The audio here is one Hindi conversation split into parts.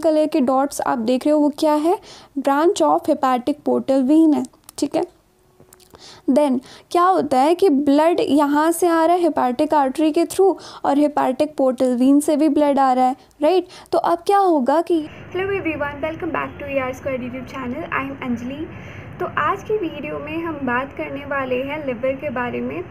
कलर के डॉट्स आप देख रहे हो वो क्या है, branch of hepatic portal vein है, ठीक है। देन क्या होता है कि ब्लड यहाँ से आ रहा है हेपेटिक आर्टरी के थ्रू और हेपेटिक पोर्टल वेन से भी ब्लड आ रहा है, राइट। तो अब क्या होगा कि hello everyone, welcome back to ER square YouTube channel. I am Anjali. तो आज की वीडियो में हम बात करने वाले हैं लिवर के बारे में।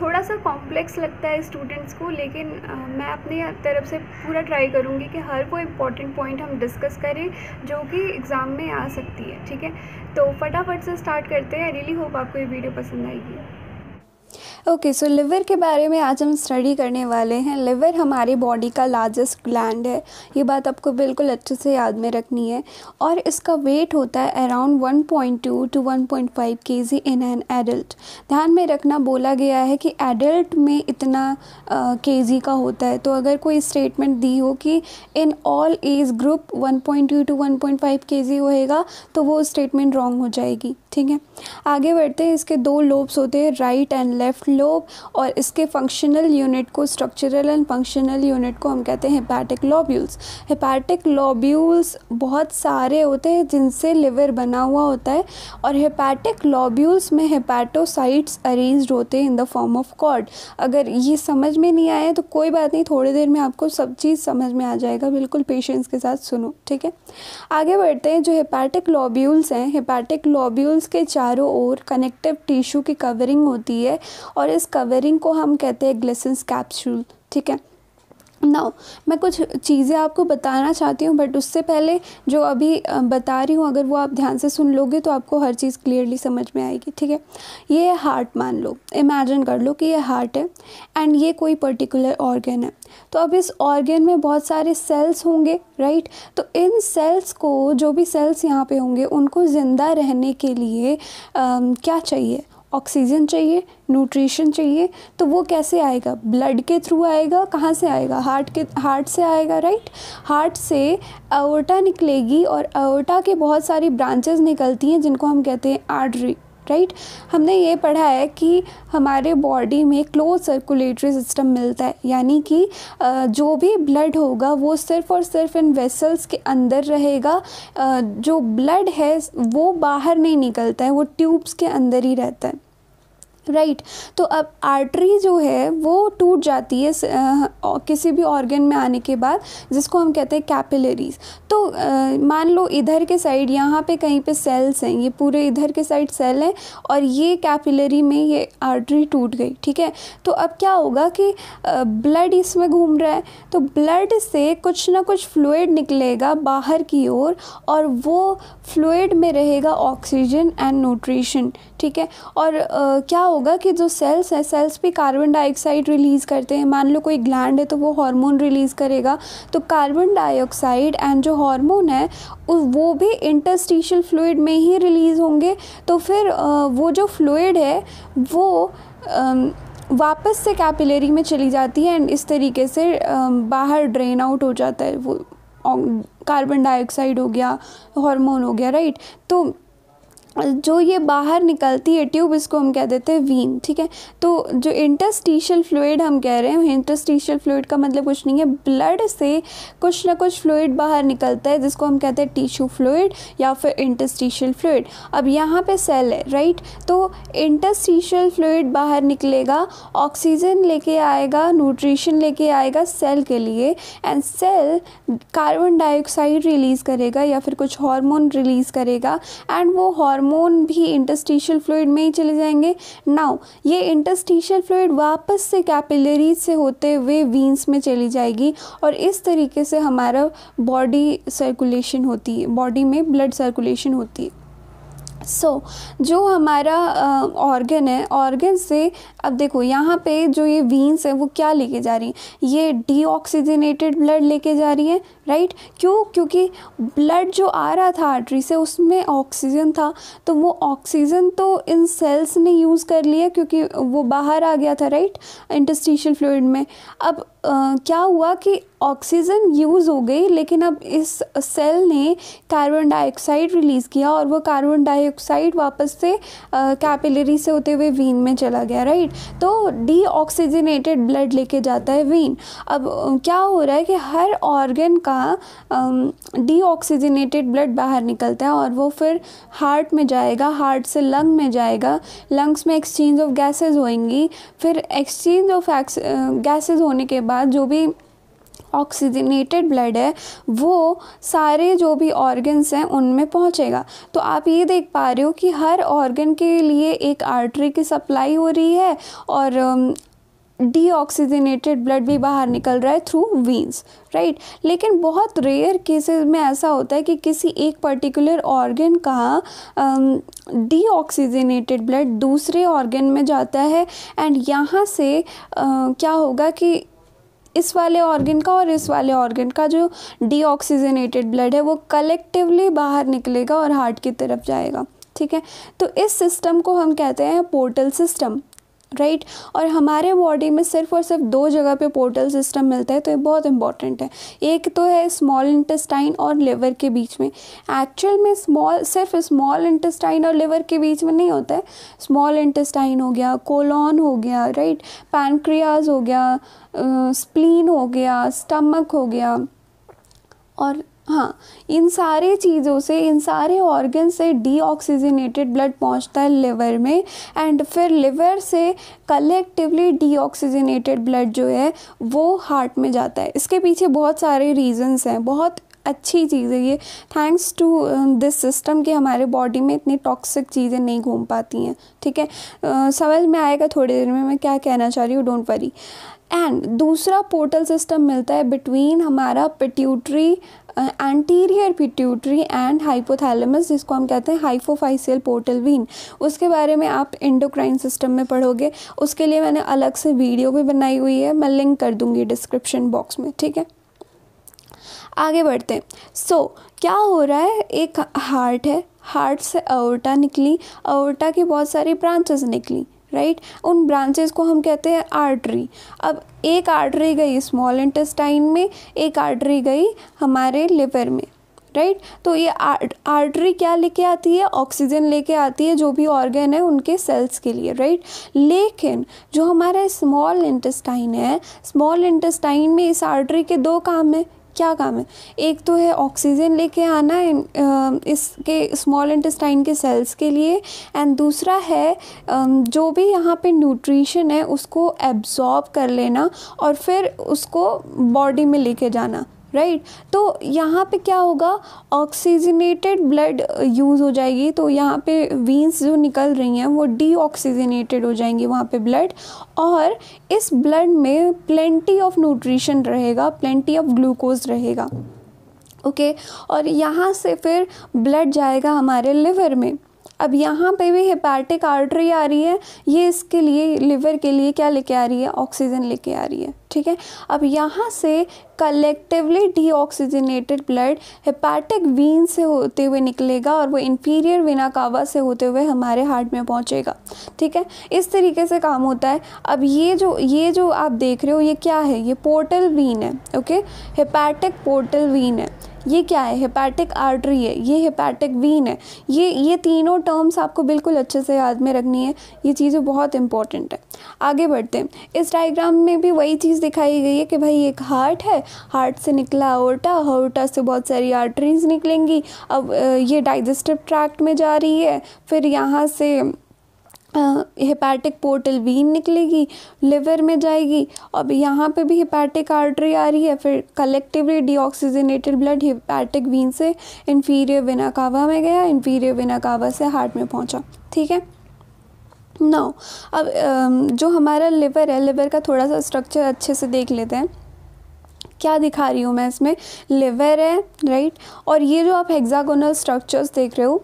थोड़ा सा कॉम्प्लेक्स लगता है स्टूडेंट्स को, लेकिन मैं अपनी तरफ से पूरा ट्राई करूँगी कि हर कोई इंपॉर्टेंट पॉइंट हम डिस्कस करें जो कि एग्ज़ाम में आ सकती है, ठीक है। तो फटाफट से स्टार्ट करते हैं। आई रियली होप आपको ये वीडियो पसंद आएगी। ओके, सो लिवर के बारे में आज हम स्टडी करने वाले हैं। लिवर हमारी बॉडी का लार्जेस्ट ग्लैंड है, ये बात आपको बिल्कुल अच्छे से याद में रखनी है। और इसका वेट होता है around 1.2 to 1.5 kg in an adult. ध्यान में रखना, बोला गया है कि एडल्ट में इतना kg का होता है। तो अगर कोई स्टेटमेंट दी हो कि in all age group 1.2 to 1.5 kg होएगा तो वो स्टेटमेंट रॉन्ग हो जाएगी, ठीक है। आगे बढ़ते हैं। इसके दो लोब्स होते हैं, राइट एंड लेफ्ट लोब, और इसके फंक्शनल यूनिट को, स्ट्रक्चरल एंड फंक्शनल यूनिट को हम कहते हैं हेपेटिक लोब्यूल्स। हेपेटिक लोब्यूल्स बहुत सारे होते हैं जिनसे लिवर बना हुआ होता है, और हेपेटिक लोब्यूल्स में हेपेटोसाइट्स अरेंज्ड होते हैं in the form of cord. अगर ये समझ में नहीं आया तो कोई बात नहीं, थोड़ी देर में आपको सब चीज़ समझ में आ जाएगा, बिल्कुल पेशेंस के साथ सुनो, ठीक है। आगे बढ़ते हैं। जो हेपेटिक लोब्यूल्स हैं, हेपेटिक लोब्यूल्स के चारों ओर कनेक्टिव टिश्यू की कवरिंग होती है और इस कवरिंग को हम कहते हैं ग्लिसन्स कैप्सूल, ठीक है। नाउ मैं कुछ चीज़ें आपको बताना चाहती हूँ, बट उससे पहले जो अभी बता रही हूँ अगर वो आप ध्यान से सुन लोगे तो आपको हर चीज़ क्लियरली समझ में आएगी, ठीक है। ये हार्ट मान लो, इमेजिन कर लो कि ये हार्ट है एंड ये कोई पर्टिकुलर ऑर्गन है। तो अब इस ऑर्गन में बहुत सारे सेल्स होंगे, राइट। तो इन सेल्स को, जो भी सेल्स यहाँ पे होंगे, उनको ज़िंदा रहने के लिए क्या चाहिए? ऑक्सीजन चाहिए, न्यूट्रिशन चाहिए। तो वो कैसे आएगा? ब्लड के थ्रू आएगा। कहाँ से आएगा? हार्ट से आएगा, राइट। हार्ट से अओर्टा निकलेगी और अओर्टा के बहुत सारी ब्रांचेस निकलती हैं जिनको हम कहते हैं आर्टरी, राइट। हमने ये पढ़ा है कि हमारे बॉडी में क्लोज सर्कुलेटरी सिस्टम मिलता है, यानी कि जो भी ब्लड होगा वो सिर्फ और सिर्फ इन वेसल्स के अंदर रहेगा। जो ब्लड है वो बाहर नहीं निकलता है, वो ट्यूब्स के अंदर ही रहता है, राइट। तो अब आर्टरी जो है वो टूट जाती है किसी भी ऑर्गन में आने के बाद, जिसको हम कहते हैं कैपिलरीज। तो मान लो इधर के साइड यहाँ पे कहीं पे सेल्स हैं, ये पूरे इधर के साइड सेल हैं और ये कैपिलरी में ये आर्टरी टूट गई, ठीक है। तो अब क्या होगा कि ब्लड इसमें घूम रहा है, तो ब्लड से कुछ ना कुछ फ्लूइड निकलेगा बाहर की ओर और वो फ्लूइड में रहेगा ऑक्सीजन एंड न्यूट्रिशन, ठीक है। और क्या होगा कि जो सेल्स है, सेल्स भी कार्बन डाइऑक्साइड रिलीज़ करते हैं। मान लो कोई ग्लैंड है तो वो हार्मोन रिलीज़ करेगा, तो कार्बन डाइऑक्साइड एंड जो हार्मोन है वो भी इंटरस्टिशियल फ्लूइड में ही रिलीज़ होंगे। तो फिर वो जो फ्लूइड है वो वापस से कैपिलरी में चली जाती है एंड इस तरीके से बाहर ड्रेन आउट हो जाता है। वो कार्बन डाइऑक्साइड हो गया, हार्मोन हो गया, राइट। तो जो ये बाहर निकलती है ट्यूब, इसको हम कह देते हैं वीन, ठीक है। तो जो इंटरस्टिशियल फ्लूइड हम कह रहे हैं, इंटरस्टिशियल फ्लूइड का मतलब कुछ नहीं है, ब्लड से कुछ ना कुछ फ्लूइड बाहर निकलता है जिसको हम कहते हैं टिश्यू फ्लूइड या फिर इंटरस्टिशियल फ्लूइड। अब यहाँ पे सेल है, राइट। तो इंटरस्टिशियल फ्लूइड बाहर निकलेगा, ऑक्सीजन लेके आएगा, न्यूट्रिशन लेके आएगा सेल के लिए, and cell carbon dioxide release करेगा या फिर कुछ हार्मोन रिलीज़ करेगा, एंड वो हार्मोन भी इंटरस्टिशियल फ्लूइड में ही चले जाएंगे। नाउ ये इंटरस्टिशियल फ्लूइड वापस से कैपिलरीज से होते हुए वीन्स में चली जाएगी और इस तरीके से हमारा बॉडी सर्कुलेशन होती है, बॉडी में ब्लड सर्कुलेशन होती है। जो हमारा ऑर्गन है, ऑर्गन से अब देखो यहाँ पे जो ये वीन्स है वो क्या लेके जा रही हैं? ये डीऑक्सीजनेटेड ब्लड लेके जा रही है, राइट। क्यों? क्योंकि ब्लड जो आ रहा था आर्टरी से उसमें ऑक्सीजन था, तो वो ऑक्सीजन तो इन सेल्स ने यूज़ कर लिया क्योंकि वो बाहर आ गया था, राइट, इंटरस्टिशियल फ्लूइड में। अब क्या हुआ कि ऑक्सीजन यूज़ हो गई, लेकिन अब इस सेल ने कार्बन डाइऑक्साइड रिलीज़ किया और वो कार्बन डाइऑक्साइड डाइऑक्साइड वापस से कैपिलरी से होते हुए वीन में चला गया, राइट। तो डीऑक्सीजनेटेड ब्लड लेके जाता है वीन। अब क्या हो रहा है कि हर ऑर्गन का डीऑक्सीजनेटेड ब्लड बाहर निकलता है और वो फिर हार्ट में जाएगा, हार्ट से लंग में जाएगा, लंग्स में एक्सचेंज ऑफ गैसेज होंगी, फिर एक्सचेंज ऑफ गैसेज होने के बाद जो भी ऑक्सीजनेटेड ब्लड है वो सारे जो भी ऑर्गन्स हैं उनमें पहुंचेगा। तो आप ये देख पा रहे हो कि हर ऑर्गन के लिए एक आर्टरी की सप्लाई हो रही है और डीऑक्सीजनेटेड ब्लड भी बाहर निकल रहा है थ्रू वीन्स, राइट। लेकिन बहुत रेयर केसेस में ऐसा होता है कि किसी एक पर्टिकुलर ऑर्गन का डीऑक्सीजनेटेड ब्लड दूसरे ऑर्गन में जाता है एंड यहाँ से क्या होगा कि इस वाले ऑर्गन का और इस वाले ऑर्गन का जो डीऑक्सीजनेटेड ब्लड है वो कलेक्टिवली बाहर निकलेगा और हार्ट की तरफ जाएगा, ठीक है। तो इस सिस्टम को हम कहते हैं पोर्टल सिस्टम, राइट। और हमारे बॉडी में सिर्फ और सिर्फ 2 जगह पे पोर्टल सिस्टम मिलता है, तो ये बहुत इंपॉर्टेंट है। एक तो है स्मॉल इंटेस्टाइन और लिवर के बीच में। एक्चुअल में सिर्फ स्मॉल इंटेस्टाइन और लिवर के बीच में नहीं होता है। स्मॉल इंटेस्टाइन हो गया, कोलॉन हो गया, राइट, पैनक्रियाज हो गया, स्प्लीन हो गया, स्टमक हो गया, और हाँ, इन सारी चीज़ों से, इन सारे ऑर्गन से डीऑक्सीजनेटेड ब्लड पहुंचता है लिवर में एंड फिर लिवर से कलेक्टिवली डीऑक्सीजनेटेड ब्लड जो है वो हार्ट में जाता है। इसके पीछे बहुत सारे रीजंस हैं, बहुत अच्छी चीज़ है ये, थैंक्स टू दिस सिस्टम कि हमारे बॉडी में इतनी टॉक्सिक चीज़ें नहीं घूम पाती हैं, ठीक है। समझ में आएगा थोड़ी देर में मैं क्या कहना चाह रही हूँ, डोंट वरी। एंड दूसरा पोर्टल सिस्टम मिलता है बिटवीन हमारा pituitary, anterior pituitary and hypothalamus, जिसको हम कहते हैं हाइपोफाइसियल पोर्टल वीन। उसके बारे में आप एंडोक्राइन सिस्टम में पढ़ोगे, उसके लिए मैंने अलग से वीडियो भी बनाई हुई है, मैं लिंक कर दूंगी डिस्क्रिप्शन बॉक्स में, ठीक है। आगे बढ़ते हैं। क्या हो रहा है, एक हार्ट है, हार्ट से अओर्टा निकली, अओर्टा की बहुत सारी ब्रांचेस निकली, राइट। उन ब्रांचेस को हम कहते हैं आर्टरी। अब एक आर्टरी गई स्मॉल इंटेस्टाइन में, एक आर्टरी गई हमारे लिवर में, राइट। तो ये आर्टरी क्या लेके आती है, ऑक्सीजन लेके आती है जो भी ऑर्गन है उनके सेल्स के लिए, राइट। लेकिन जो हमारा स्मॉल इंटेस्टाइन है, स्मॉल इंटेस्टाइन में इस आर्टरी के 2 काम है। क्या काम है, एक तो है ऑक्सीजन लेके आना इसके स्मॉल इंटेस्टाइन के सेल्स के लिए, एंड दूसरा है जो भी यहाँ पे न्यूट्रिशन है उसको एब्जॉर्ब कर लेना और फिर उसको बॉडी में लेके जाना, राइट। तो यहाँ पे क्या होगा, ऑक्सीजनेटेड ब्लड यूज़ हो जाएगी, तो यहाँ पे वीन्स जो निकल रही हैं वो डीऑक्सीजनेटेड हो जाएंगी वहाँ पे ब्लड, और इस ब्लड में प्लेंटी ऑफ न्यूट्रिशन रहेगा, प्लेंटी ऑफ ग्लूकोज रहेगा, ओके। और यहाँ से फिर ब्लड जाएगा हमारे लिवर में। अब यहाँ पे भी हेपाटिक आर्टरी आ रही है, ये इसके लिए, लिवर के लिए क्या लेके आ रही है, ऑक्सीजन लेके आ रही है, ठीक है। अब यहाँ से collectively deoxygenated blood hepatic vein से होते हुए निकलेगा और वो इंफीरियर वेना कावा से होते हुए हमारे हार्ट में पहुँचेगा, ठीक है। इस तरीके से काम होता है। अब ये जो आप देख रहे हो ये क्या है, ये पोर्टल वीन है, ओके, हेपाटिक पोर्टल वीन है। ये क्या है, हेपाटिक आर्टरी है, ये हेपाटिक वीन है। ये तीनों टर्म्स आपको बिल्कुल अच्छे से याद में रखनी है, ये चीज़ें बहुत इंपॉर्टेंट है। आगे बढ़ते हैं। इस डायग्राम में भी वही चीज़ दिखाई गई है कि भाई एक हार्ट है, हार्ट से निकला अओर्टा, अओर्टा से बहुत सारी आर्टरीज निकलेंगी। अब ये डाइजेस्टिव ट्रैक्ट में जा रही है, फिर यहाँ से हेपाटिक पोर्टल वीन निकलेगी, लिवर में जाएगी। अब यहाँ पे भी हेपाटिक आर्टरी आ रही है, फिर collectively deoxygenated blood hepatic vein से इंफीरियर वेना कावा में गया, इंफीरियर वेना कावा से हार्ट में पहुँचा, ठीक है। नाउ अब जो हमारा लिवर है, लिवर का थोड़ा सा स्ट्रक्चर अच्छे से देख लेते हैं। क्या दिखा रही हूँ मैं इसमें, लिवर है, राइट। और ये जो आप हेक्सागोनल स्ट्रक्चर्स देख रहे हो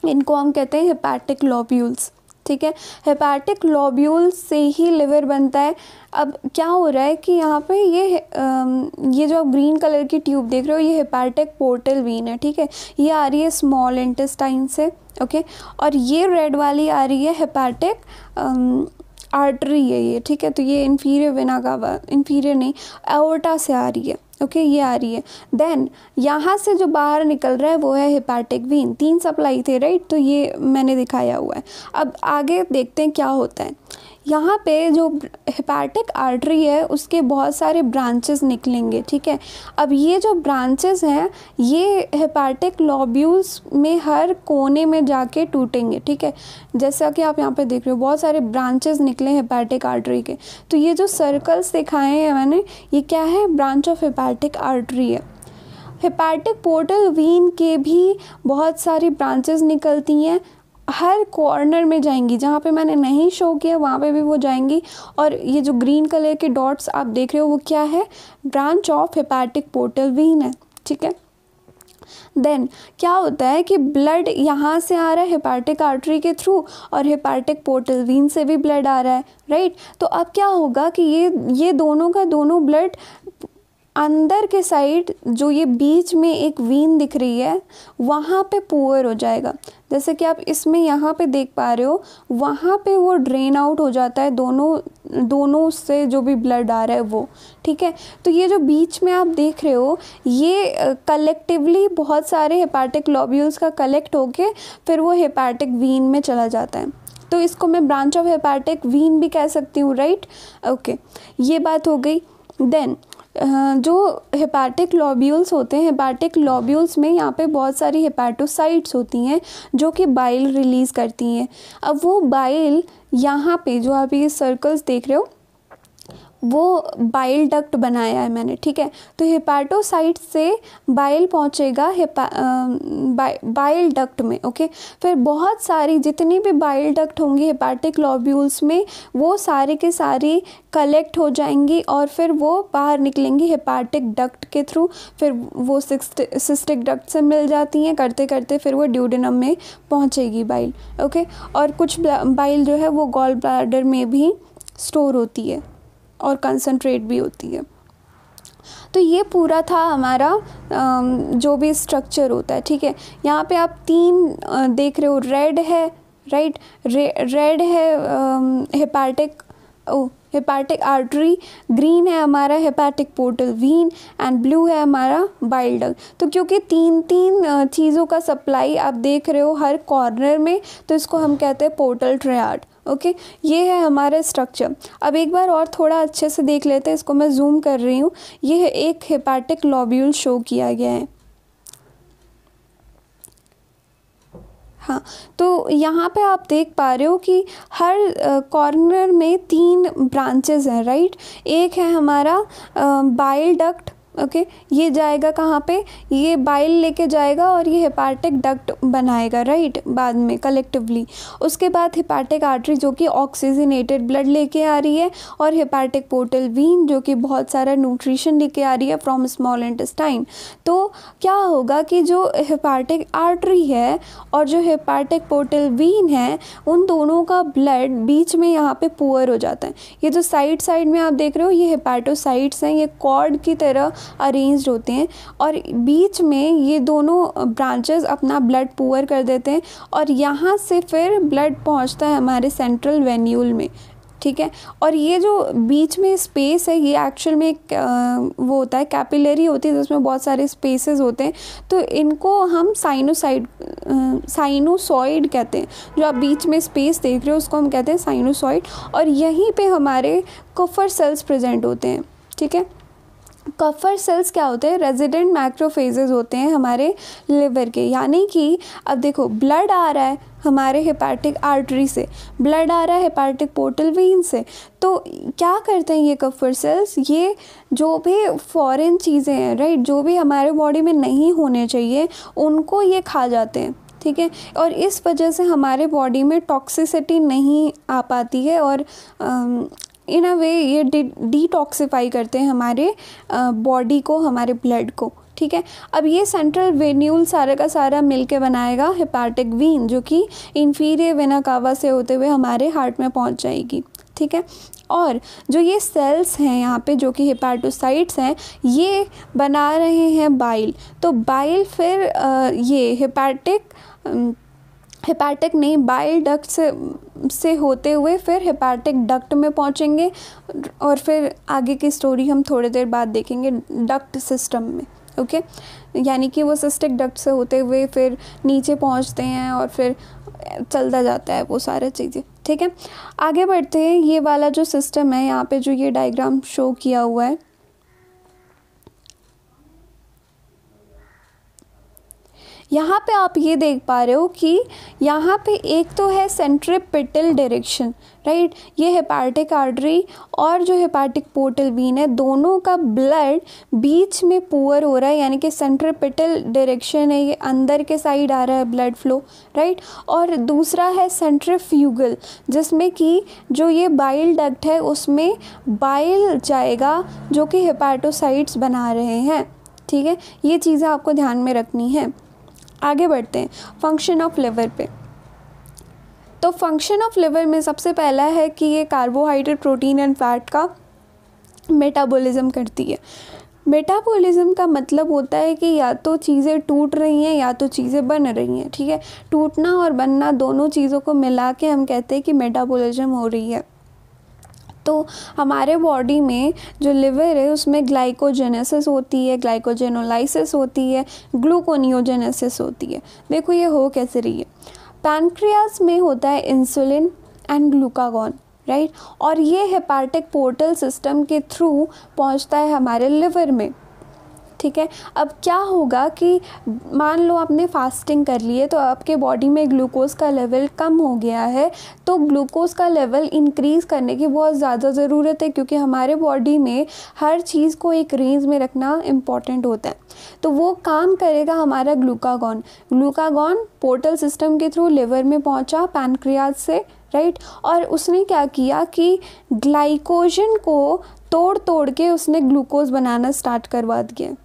इनको हम कहते हैं हेपाटिक लोब्यूल्स, ठीक है। हेपाटिक लोब्यूल्स से ही लिवर बनता है। अब क्या हो रहा है कि यहाँ पे ये जो आप ग्रीन कलर की ट्यूब देख रहे हो ये हेपाटिक पोर्टल वीन है, ठीक है। ये आ रही है स्मॉल इंटेस्टाइन से, ओके। और ये रेड वाली आ रही है हेपाटिक आर्टरी है ये, ठीक है। तो ये इन्फीरियर वेना कावा, इन्फीरियर नहीं, एओर्टा से आ रही है, ओके, ये आ रही है। देन यहाँ से जो बाहर निकल रहा है वो है हेपाटिक वीन। 3 सप्लाई थे, राइट, तो ये मैंने दिखाया हुआ है। अब आगे देखते हैं क्या होता है। यहाँ पे जो हेपाटिक आर्टरी है उसके बहुत सारे ब्रांचेस निकलेंगे, ठीक है। अब ये जो ब्रांचेस हैं ये हेपाटिक लॉब्यूल्स में हर कोने में जाके टूटेंगे, ठीक है। जैसा कि आप यहाँ पे देख रहे हो बहुत सारे ब्रांचेस निकले हेपाटिक आर्टरी के। तो ये जो सर्कल्स दिखाए हैं मैंने, ये क्या है, ब्रांच ऑफ हेपाटिक आर्टरी है। हेपाटिक पोर्टल वीन के भी बहुत सारी ब्रांचेस निकलती हैं, हर कॉर्नर में जाएंगी, जहाँ पे मैंने नहीं शो किया वहाँ पे भी वो जाएंगी। और ये जो ग्रीन कलर के डॉट्स आप देख रहे हो वो क्या है, branch of hepatic portal vein है, ठीक है। देन क्या होता है कि ब्लड यहाँ से आ रहा है हेपाटिक आर्टरी के थ्रू और हेपाटिक पोर्टल वीन से भी ब्लड आ रहा है, राइट। तो अब क्या होगा कि ये दोनों का दोनों ब्लड अंदर के साइड, जो ये बीच में एक वीन दिख रही है वहाँ पे पुअर हो जाएगा। जैसे कि आप इसमें यहाँ पे देख पा रहे हो, वहाँ पे वो ड्रेन आउट हो जाता है, दोनों से जो भी ब्लड आ रहा है वो, ठीक है। तो ये जो बीच में आप देख रहे हो ये कलेक्टिवली बहुत सारे हेपाटिक लॉब्यूल्स का कलेक्ट होके फिर वो हेपाटिक वीन में चला जाता है। तो इसको मैं ब्रांच ऑफ हेपाटिक वीन भी कह सकती हूँ, राइट, ओके, ये बात हो गई। देन जो हेपाटिक लॉब्यूल्स होते हैं, हेपाटिक लॉब्यूल्स में यहाँ पे बहुत सारी हेपाटोसाइट्स होती हैं जो कि बाइल रिलीज़ करती हैं। अब वो बाइल यहाँ पे जो आप ये सर्कल्स देख रहे हो वो बाइल डक्ट बनाया है मैंने, ठीक है। तो हेपाटोसाइट से बाइल पहुँचेगा बाइल डक्ट में, ओके। फिर बहुत सारी जितनी भी बाइल डक्ट होंगी हेपाटिक लॉब्यूल्स में वो सारे के सारी कलेक्ट हो जाएंगी और फिर वो बाहर निकलेंगी हेपाटिक डक्ट के थ्रू। फिर वो सिस्टिक डक्ट से मिल जाती हैं, करते करते फिर वो ड्यूडेनम में पहुँचेगी बाइल, ओके। और कुछ बाइल जो है वो गॉल ब्लैडर में भी स्टोर होती है और कंसंट्रेट भी होती है। तो ये पूरा था हमारा जो भी स्ट्रक्चर होता है, ठीक है। यहाँ पे आप 3 देख रहे हो, रेड है, राइट, रेड है हेपाटिक आर्टरी, ग्रीन है हमारा hepatic portal vein and blue है हमारा बाइल डक्ट। तो क्योंकि 3 चीज़ों का सप्लाई आप देख रहे हो हर कॉर्नर में, तो इसको हम कहते हैं पोर्टल ट्रायड, ओके। ये है हमारा स्ट्रक्चर। अब एक बार और थोड़ा अच्छे से देख लेते हैं, इसको मैं जूम कर रही हूँ। ये एक हेपाटिक लॉब्यूल शो किया गया है, हाँ। तो यहाँ पे आप देख पा रहे हो कि हर कॉर्नर में 3 ब्रांचेस हैं, राइट। एक है हमारा बाइल डक्ट, ओके, ये जाएगा कहाँ पे, ये बाइल लेके जाएगा और ये हेपाटिक डक्ट बनाएगा, राइट, बाद में कलेक्टिवली। उसके बाद हेपाटिक आर्टरी जो कि ऑक्सीजनेटेड ब्लड लेके आ रही है और हेपाटिक पोर्टल वीन जो कि बहुत सारा न्यूट्रिशन लेके आ रही है फ्रॉम स्मॉल इंटेस्टाइन। तो क्या होगा कि जो हेपाटिक आर्टरी है और जो हेपाटिक पोर्टल वीन है उन दोनों का ब्लड बीच में यहाँ पे पुअर हो जाता है। ये जो साइड में आप देख रहे हो ये हेपाटोसाइट्स हैं, ये कॉर्ड की तरह अरेंज्ड होते हैं और बीच में ये दोनों ब्रांचेस अपना ब्लड पुअर कर देते हैं और यहाँ से फिर ब्लड पहुँचता है हमारे सेंट्रल वेन्यूल में, ठीक है। और ये जो बीच में स्पेस है ये एक्चुअल में एक वो होता है, कैपिलरी होती है जिसमें बहुत सारे स्पेसेस होते हैं। तो इनको हम साइनोसॉइड कहते हैं। जो आप बीच में स्पेस देख रहे हो उसको हम कहते हैं साइनोसॉइड। और यहीं पे हमारे कफर सेल्स प्रेजेंट होते हैं, ठीक है। कफर सेल्स क्या होते हैं, रेजिडेंट मैक्रोफेजेस होते हैं हमारे लिवर के। यानी कि अब देखो ब्लड आ रहा है हमारे हेपाटिक आर्टरी से, ब्लड आ रहा है हेपाटिक पोर्टल वेन से, तो क्या करते हैं ये कफर सेल्स, ये जो भी फॉरेन चीज़ें हैं, राइट, जो भी हमारे बॉडी में नहीं होने चाहिए उनको ये खा जाते हैं, ठीक है। और इस वजह से हमारे बॉडी में टॉक्सिसिटी नहीं आ पाती है और इन अ वे ये डिटॉक्सिफाई करते हैं हमारे बॉडी को, हमारे ब्लड को, ठीक है। अब ये सेंट्रल वेन्यूल सारा का सारा मिलके बनाएगा हेपाटिक वीन जो कि इन्फीरियर वेना कावा से होते हुए हमारे हार्ट में पहुंच जाएगी, ठीक है। और जो ये सेल्स हैं यहाँ पे जो कि हेपाटोसाइट्स हैं ये बना रहे हैं बाइल। तो बाइल फिर ये हेपाटिक हेपाटिक नहीं, बाइल डक्ट से होते हुए फिर हेपाटिक डक्ट में पहुंचेंगे और फिर आगे की स्टोरी हम थोड़ी देर बाद देखेंगे डक्ट सिस्टम में। ओके, यानी कि वो सिस्टिक डक्ट से होते हुए फिर नीचे पहुंचते हैं और फिर चलता जाता है वो सारी चीज़ें। ठीक है, आगे बढ़ते हैं। ये वाला जो सिस्टम है, यहाँ पे जो ये डायग्राम शो किया हुआ है, यहाँ पे आप ये देख पा रहे हो कि यहाँ पे एक तो है सेंट्रीपिटल डायरेक्शन, राइट। ये हेपाटिक आर्टरी और जो हेपाटिक पोर्टल वेन है, दोनों का ब्लड बीच में पुअर हो रहा है, यानी कि सेंट्रीपिटल डायरेक्शन है, ये अंदर के साइड आ रहा है ब्लड फ्लो, राइट। और दूसरा है सेंट्रीफ्यूगल, जिसमें कि जो ये बाइल डक्ट है उसमें बाइल जाएगा जो कि हेपाटोसाइट्स बना रहे हैं। ठीक है, ये चीज़ें आपको ध्यान में रखनी है। आगे बढ़ते हैं फंक्शन ऑफ लिवर पे। तो फंक्शन ऑफ लिवर में सबसे पहला है कि ये कार्बोहाइड्रेट, प्रोटीन एंड फैट का मेटाबॉलिज्म करती है। मेटाबॉलिज्म का मतलब होता है कि या तो चीज़ें टूट रही हैं या तो चीज़ें बन रही हैं। ठीक है, टूटना और बनना दोनों चीज़ों को मिला के हम कहते हैं कि मेटाबॉलिज्म हो रही है। तो हमारे बॉडी में जो लिवर है उसमें ग्लाइकोजेनेसिस होती है, ग्लाइकोजेनोलाइसिस होती है, ग्लूकोनियोजेनेसिस होती है। देखो ये हो कैसे रही है। पैनक्रियास में होता है इंसुलिन एंड ग्लूकागॉन, राइट, और ये हेपाटिक पोर्टल सिस्टम के थ्रू पहुंचता है हमारे लिवर में। ठीक है, अब क्या होगा कि मान लो आपने फास्टिंग कर ली है तो आपके बॉडी में ग्लूकोज का लेवल कम हो गया है, तो ग्लूकोज का लेवल इंक्रीज़ करने की बहुत ज़्यादा ज़रूरत है, क्योंकि हमारे बॉडी में हर चीज़ को एक रेंज में रखना इम्पॉर्टेंट होता है। तो वो काम करेगा हमारा ग्लूकागॉन। ग्लूकागॉन पोर्टल सिस्टम के थ्रू लिवर में पहुंचा पैनक्रियाज से, राइट, और उसने क्या किया कि ग्लाइकोजन को तोड़ तोड़ के उसने ग्लूकोज बनाना स्टार्ट करवा दिया।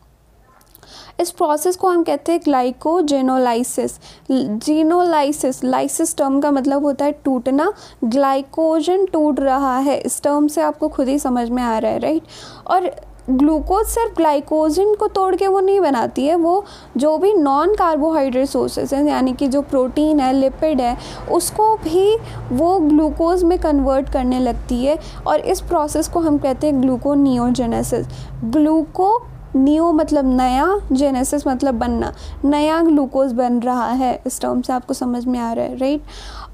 इस प्रोसेस को हम कहते हैं ग्लाइकोजेनोलाइसिस। जेनोलाइसिस, लाइसिस टर्म का मतलब होता है टूटना, ग्लाइकोजन टूट रहा है, इस टर्म से आपको खुद ही समझ में आ रहा है, राइट। और ग्लूकोज सिर्फ ग्लाइकोजन को तोड़ के वो नहीं बनाती है, वो जो भी नॉन कार्बोहाइड्रेट सोर्सेस हैं, यानी कि जो प्रोटीन है, लिपिड है, उसको भी वो ग्लूकोज में कन्वर्ट करने लगती है। और इस प्रोसेस को हम कहते हैं ग्लूकोनियोजेनेसिस। ग्लूकोनियो मतलब नया, जेनेसिस मतलब बनना, नया ग्लूकोज बन रहा है, इस टर्म से आपको समझ में आ रहा है, राइट।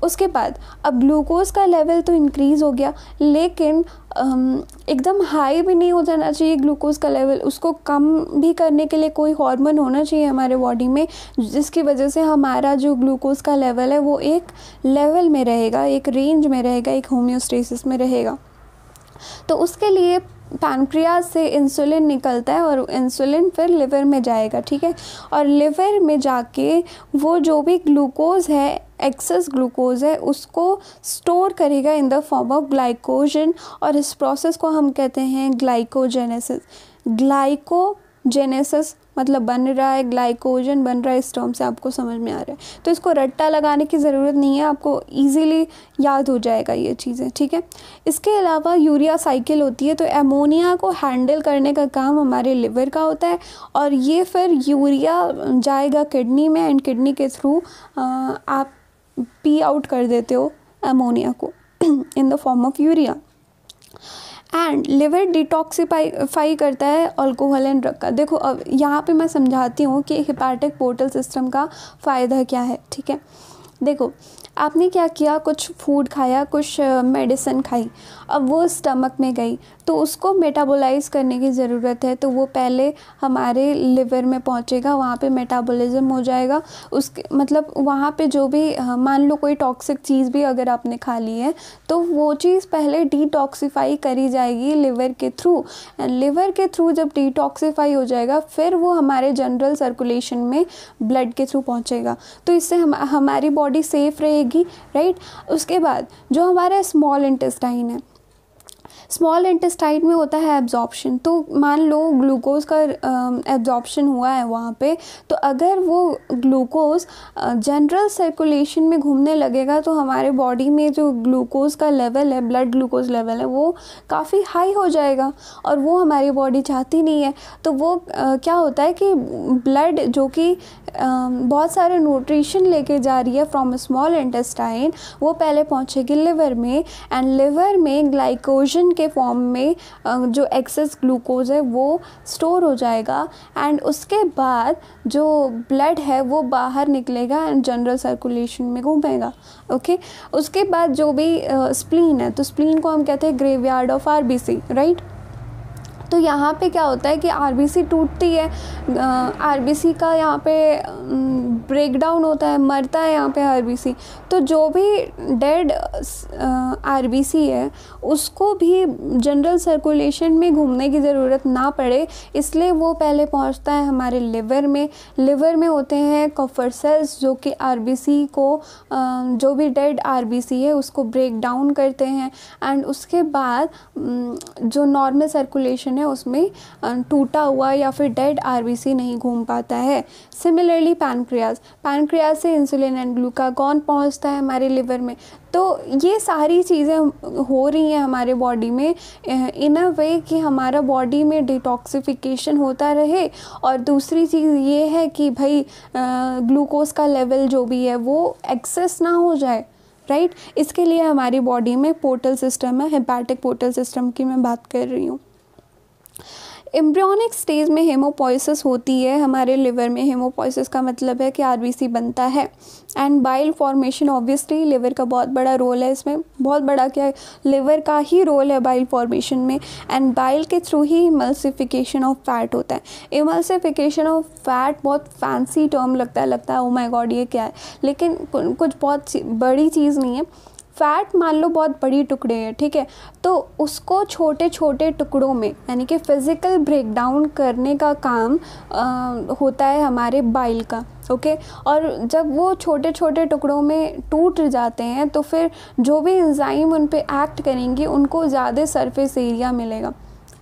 उसके बाद अब ग्लूकोज का लेवल तो इंक्रीज़ हो गया, लेकिन एकदम हाई भी नहीं हो जाना चाहिए ग्लूकोज का लेवल। उसको कम भी करने के लिए कोई हार्मोन होना चाहिए हमारे बॉडी में, जिसकी वजह से हमारा जो ग्लूकोज का लेवल है वो एक लेवल में रहेगा, एक रेंज में रहेगा, एक होम्योस्टेसिस में रहेगा। तो उसके लिए पैनक्रियाज से इंसुलिन निकलता है और इंसुलिन फिर लिवर में जाएगा, ठीक है। और लिवर में जाके वो जो भी ग्लूकोज है, एक्सेस ग्लूकोज है, उसको स्टोर करेगा इन द फॉर्म ऑफ ग्लाइकोजन, और इस प्रोसेस को हम कहते हैं ग्लाइकोजेनेसिस। ग्लाइकोजेनेसिस मतलब बन रहा है, ग्लाइकोजन बन रहा है, इस टर्म से आपको समझ में आ रहा है। तो इसको रट्टा लगाने की ज़रूरत नहीं है, आपको इजीली याद हो जाएगा ये चीज़ें, ठीक है। इसके अलावा यूरिया साइकिल होती है, तो एमोनिया को हैंडल करने का काम हमारे लिवर का होता है, और ये फिर यूरिया जाएगा किडनी में, एंड किडनी के थ्रू आप पी आउट कर देते हो अमोनिया को इन the form of urea. And liver detoxify करता है अल्कोहल एंड ड्रग का। देखो अब यहाँ पे मैं समझाती हूँ कि हेपाटिक पोर्टल सिस्टम का फ़ायदा क्या है, ठीक है। देखो आपने क्या किया, कुछ फूड खाया, कुछ मेडिसिन खाई, अब वो स्टमक में गई तो उसको मेटाबोलाइज करने की ज़रूरत है, तो वो पहले हमारे लिवर में पहुँचेगा, वहाँ पे मेटाबॉलिज्म हो जाएगा। उसके मतलब वहाँ पे जो भी मान लो कोई टॉक्सिक चीज़ भी अगर आपने खा ली है तो वो चीज़ पहले डिटॉक्सिफाई करी जाएगी लिवर के थ्रू, एंड लिवर के थ्रू जब डिटॉक्सिफाई हो जाएगा फिर वो हमारे जनरल सर्कुलेशन में ब्लड के थ्रू पहुँचेगा, तो इससे हमारी बॉडी सेफ़ रहेगी, राइट। उसके बाद जो हमारा स्मॉल इंटेस्टाइन है, स्मॉल इंटेस्टाइन में होता है एब्जॉर्प्शन। तो मान लो ग्लूकोज का एब्जॉर्प्शन हुआ है वहाँ पे, तो अगर वो ग्लूकोज जनरल सर्कुलेशन में घूमने लगेगा तो हमारे बॉडी में जो ग्लूकोज का लेवल है, ब्लड ग्लूकोज लेवल है, वो काफ़ी हाई हो जाएगा और वो हमारी बॉडी चाहती नहीं है। तो वो क्या होता है कि ब्लड जो कि बहुत सारे न्यूट्रिशन लेके जा रही है फ्रॉम स्मॉल इंटेस्टाइन, वो पहले पहुंचेगी लिवर में, एंड लिवर में ग्लाइकोजन के फॉर्म में जो एक्सेस ग्लूकोज है वो स्टोर हो जाएगा, एंड उसके बाद जो ब्लड है वो बाहर निकलेगा एंड जनरल सर्कुलेशन में घूमेगा। ओके, उसके बाद जो भी स्प्लीन है, तो स्प्लीन को हम कहते हैं ग्रेवयार्ड ऑफ आरबीसी, राइट। तो यहाँ पे क्या होता है कि आरबीसी टूटती है, आरबीसी का यहाँ पे ब्रेकडाउन होता है, मरता है यहाँ पे आरबीसी। तो जो भी डेड आरबीसी है उसको भी जनरल सर्कुलेशन में घूमने की ज़रूरत ना पड़े, इसलिए वो पहले पहुँचता है हमारे लिवर में। लिवर में होते हैं कफर सेल्स जो कि आरबीसी को जो भी डेड आरबीसी है उसको ब्रेक डाउन करते हैं, एंड उसके बाद जो नॉर्मल सर्कुलेशन है उसमें टूटा हुआ या फिर डेड आरबीसी नहीं घूम पाता है। सिमिलरली पैनक्रियाज से इंसुलिन एंड ग्लूकागॉन पहुंचता है हमारे लिवर में। तो ये सारी चीज़ें हो रही हैं हमारे बॉडी में इन अ वे कि हमारा बॉडी में डिटॉक्सिफिकेशन होता रहे, और दूसरी चीज़ ये है कि भाई ग्लूकोज का लेवल जो भी है वो एक्सेस ना हो जाए, राइट। इसके लिए हमारी बॉडी में पोर्टल सिस्टम है, हेपाटिक पोर्टल सिस्टम की मैं बात कर रही हूँ। एम्ब्रियोनिक स्टेज में हेमोपोइसिस होती है हमारे लिवर में। हेमोपोइसिस का मतलब है कि आरबीसी बनता है, and bile formation, obviously liver का बहुत बड़ा रोल है इसमें, बहुत बड़ा क्या है, लिवर का ही रोल है बाइल फॉर्मेशन में। एंड बाइल के through he emulsification of fat होता है। इमल्सिफिकेशन ऑफ फैट बहुत फैंसी टर्म लगता है ओ माय गॉड ये क्या है, लेकिन कुछ बहुत बड़ी चीज़ नहीं है। फैट मान लो बहुत बड़ी टुकड़े हैं, ठीक है, तो उसको छोटे छोटे टुकड़ों में यानी कि फिज़िकल ब्रेकडाउन करने का काम होता है हमारे बाइल का। ओके, और जब वो छोटे छोटे टुकड़ों में टूट जाते हैं तो फिर जो भी एंजाइम उन पे एक्ट करेंगे उनको ज़्यादा सरफेस एरिया मिलेगा,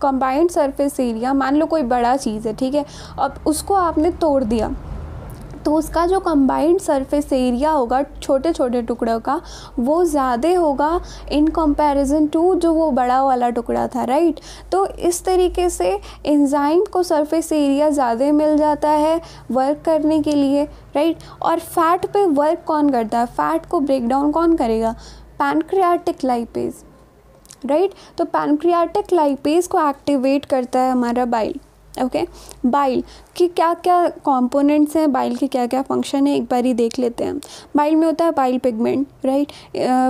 कंबाइंड सरफेस एरिया। मान लो कोई बड़ा चीज़ है, ठीक है, अब उसको आपने तोड़ दिया तो उसका जो कंबाइंड सरफेस एरिया होगा छोटे छोटे टुकड़ों का वो ज़्यादा होगा इन कंपैरिजन टू जो वो बड़ा वाला टुकड़ा था, राइट। तो इस तरीके से एंजाइम को सरफेस एरिया ज़्यादा मिल जाता है वर्क करने के लिए, राइट। और फैट पे वर्क कौन करता है, फैट को ब्रेक डाउन कौन करेगा, पैनक्रियाटिक लाइपेज, राइट। तो पैनक्रियाटिक लाइपेज को एक्टिवेट करता है हमारा बाइल। ओके, बाइल की क्या क्या कंपोनेंट्स हैं, बाइल के क्या क्या फंक्शन है, एक बार ही देख लेते हैं। बाइल में होता है bile pigment, right.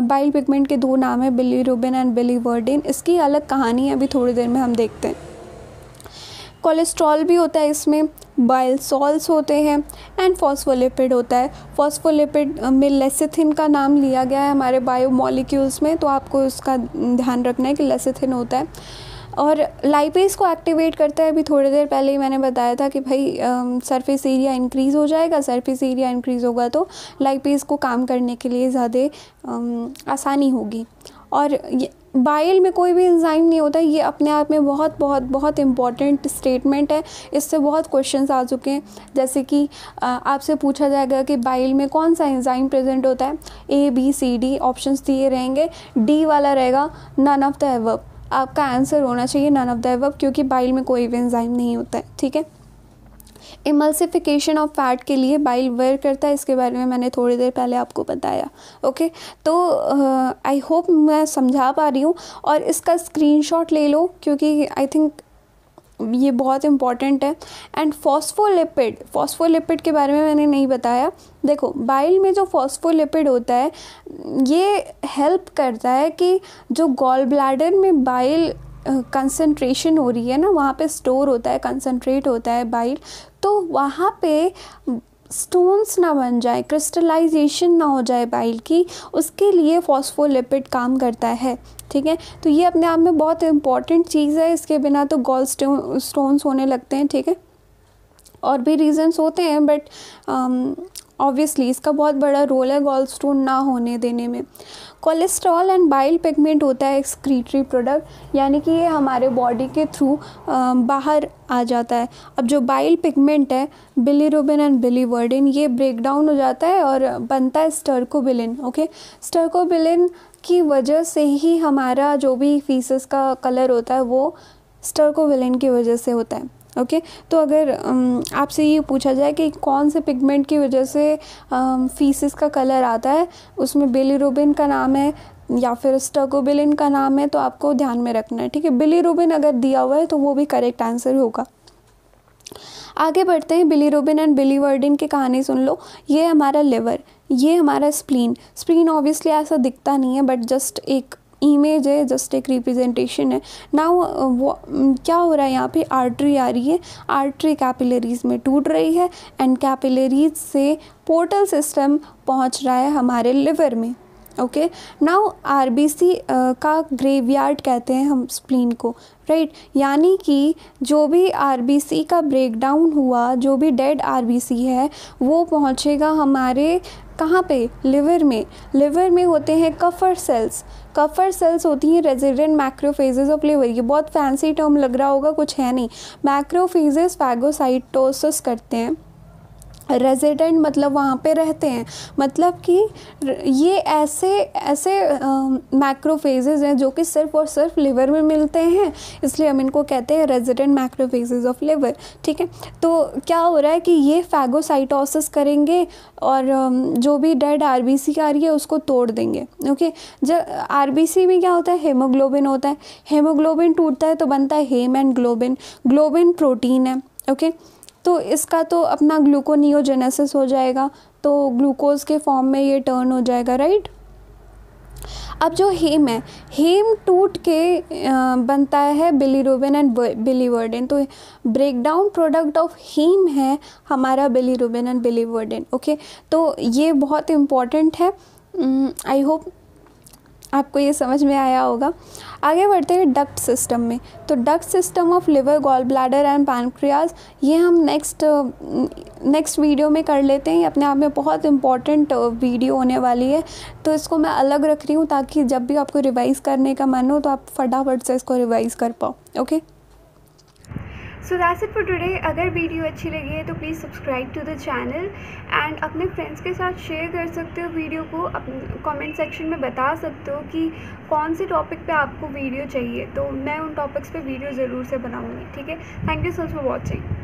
Bile pigment के दो नाम है, बिलीरुबिन एंड बिलीवर्डिन। इसकी अलग कहानी है, अभी थोड़ी देर में हम देखते हैं। कोलेस्ट्रॉल भी होता है इसमें, बाइल सॉल्ट्स होते हैं, एंड फॉस्फोलिपिड होता है। फॉस्फोलिपिड में लेसिथिन का नाम लिया गया है हमारे बायोमोलिक्यूल्स में, तो आपको उसका ध्यान रखना है कि लेसिथिन होता है। और लाइपेज को एक्टिवेट करता है, अभी थोड़ी देर पहले ही मैंने बताया था कि भाई सरफेस एरिया इंक्रीज़ हो जाएगा, सरफेस एरिया इंक्रीज़ होगा तो लाइपेज को काम करने के लिए ज़्यादा आसानी होगी। और बाइल में कोई भी एंजाइम नहीं होता, ये अपने आप में बहुत बहुत बहुत इम्पॉर्टेंट स्टेटमेंट है। इससे बहुत क्वेश्चंस आ चुके हैं, जैसे कि आपसे पूछा जाएगा कि बाइल में कौन सा एंजाइम प्रेजेंट होता है, ABCD ऑप्शंस दिए रहेंगे, डी वाला रहेगा नन ऑफ द अबव। आपका आंसर होना चाहिए नन ऑफ द अबव, क्योंकि बाइल में कोई भी एंजाइम नहीं होता है, ठीक है। इमल्सिफिकेशन ऑफ फैट के लिए बाइल वर्क करता है, इसके बारे में मैंने थोड़ी देर पहले आपको बताया। ओके, तो आई होप मैं समझा पा रही हूँ, और इसका स्क्रीनशॉट ले लो क्योंकि आई थिंक ये बहुत इम्पॉर्टेंट है। एंड फॉस्फोलिपिड के बारे में मैंने नहीं बताया। देखो, बाइल में जो फॉस्फोलिपिड होता है ये हेल्प करता है कि जो गॉल ब्लैडर में बाइल कंसंट्रेशन हो रही है ना, वहाँ पे स्टोर होता है, कंसंट्रेट होता है बाइल, तो वहाँ पे स्टोन्स ना बन जाए, क्रिस्टलाइजेशन ना हो जाए बाइल की, उसके लिए फॉस्फोलिपिड काम करता है, ठीक है। तो ये अपने आप में बहुत इम्पॉर्टेंट चीज़ है, इसके बिना तो गॉल स्टोन्स होने लगते हैं, ठीक है। और भी रीज़न्स होते हैं बट ऑब्वियसली इसका बहुत बड़ा रोल है गॉल स्टोन ना होने देने में। कोलेस्ट्रॉल एंड बाइल पिगमेंट होता है एक्सक्रीटरी प्रोडक्ट, यानी कि ये हमारे बॉडी के थ्रू बाहर आ जाता है। अब जो बाइल पिगमेंट है बिलीरुबिन एंड बिलीवर्डिन, ये ब्रेक डाउन हो जाता है और बनता है स्टर्कोबिलिन। ओके, स्टर्कोबिलिन की वजह से ही हमारा जो भी फीसेस का कलर होता है वो स्टर्कोबिलिन की वजह से होता है। ओके, तो अगर आपसे ये पूछा जाए कि कौन से पिगमेंट की वजह से फीसेस का कलर आता है, उसमें बिलीरुबिन का नाम है या फिर स्टर्कोबिलिन का नाम है, तो आपको ध्यान में रखना है। ठीक है, बिलीरुबिन अगर दिया हुआ है तो वो भी करेक्ट आंसर होगा। आगे बढ़ते हैं, बिलीरुबिन एंड बिलीवर्डिन की कहानी सुन लो। ये हमारा लिवर, ये हमारा स्प्लीन। स्प्लीन ऑब्वियसली ऐसा दिखता नहीं है बट जस्ट एक इमेज है, जस्ट एक रिप्रेजेंटेशन है। नाउ वो क्या हो रहा है, यहाँ पे आर्टरी आ रही है, आर्टरी कैपिलरीज में टूट रही है एंड कैपिलरीज से पोर्टल सिस्टम पहुँच रहा है हमारे लिवर में। ओके, नाउ आरबीसी का ग्रेवयार्ड कहते हैं हम स्प्लीन को, राइट। यानी कि जो भी आरबीसी का ब्रेकडाउन हुआ, जो भी डेड आरबीसी है वो पहुँचेगा हमारे कहाँ पे, लिवर में। लिवर में होते हैं कफर सेल्स। कफर सेल्स होती हैं रेजिडेंट मैक्रोफेजेस ऑफ लिवर। ये बहुत फैंसी टर्म लग रहा होगा, कुछ है नहीं। मैक्रोफेजेस फैगोसाइटोसिस करते हैं। रेजिडेंट मतलब वहाँ पे रहते हैं, मतलब कि ये ऐसे मैक्रोफेजेस हैं जो कि सिर्फ और सिर्फ लिवर में मिलते हैं, इसलिए हम इनको कहते हैं रेजिडेंट मैक्रोफेजेस ऑफ लिवर। ठीक है, तो क्या हो रहा है कि ये फैगोसाइटोसिस करेंगे और जो भी डेड आरबीसी आ रही है उसको तोड़ देंगे। ओके, जब आरबीसी में क्या होता है, हीमोग्लोबिन होता है। हीमोग्लोबिन टूटता है तो बनता है हेम एंड ग्लोबिन। ग्लोबिन प्रोटीन है। ओके, तो इसका तो अपना ग्लूकोनियोजेनेसिस हो जाएगा, तो ग्लूकोज के फॉर्म में ये टर्न हो जाएगा, राइट। अब जो हेम है, हेम टूट के बनता है बिलीरुबिन एंड बिलीवर्डिन। तो ब्रेकडाउन प्रोडक्ट ऑफ हेम है हमारा बिलीरुबिन एंड बिलीवर्डिन। ओके, तो ये बहुत इम्पॉर्टेंट है। आई होप आपको ये समझ में आया होगा। आगे बढ़ते हैं डक्ट सिस्टम में। तो duct system of liver, gall bladder and pancreas, ये हम नेक्स्ट वीडियो में कर लेते हैं। ये अपने आप में बहुत इंपॉर्टेंट वीडियो होने वाली है, तो इसको मैं अलग रख रही हूँ ताकि जब भी आपको रिवाइज़ करने का मन हो तो आप फटाफट से इसको रिवाइज़ कर पाओ। Okay, so that's it for today. अगर वीडियो अच्छी लगी है तो please subscribe to the channel and अपने फ्रेंड्स के साथ शेयर कर सकते हो वीडियो को। कमेंट सेक्शन में बता सकते हो कि कौन से टॉपिक पे आपको वीडियो चाहिए, तो मैं उन टॉपिक्स पे वीडियो ज़रूर से बनाऊँगी। ठीक है, thank you so much for watching.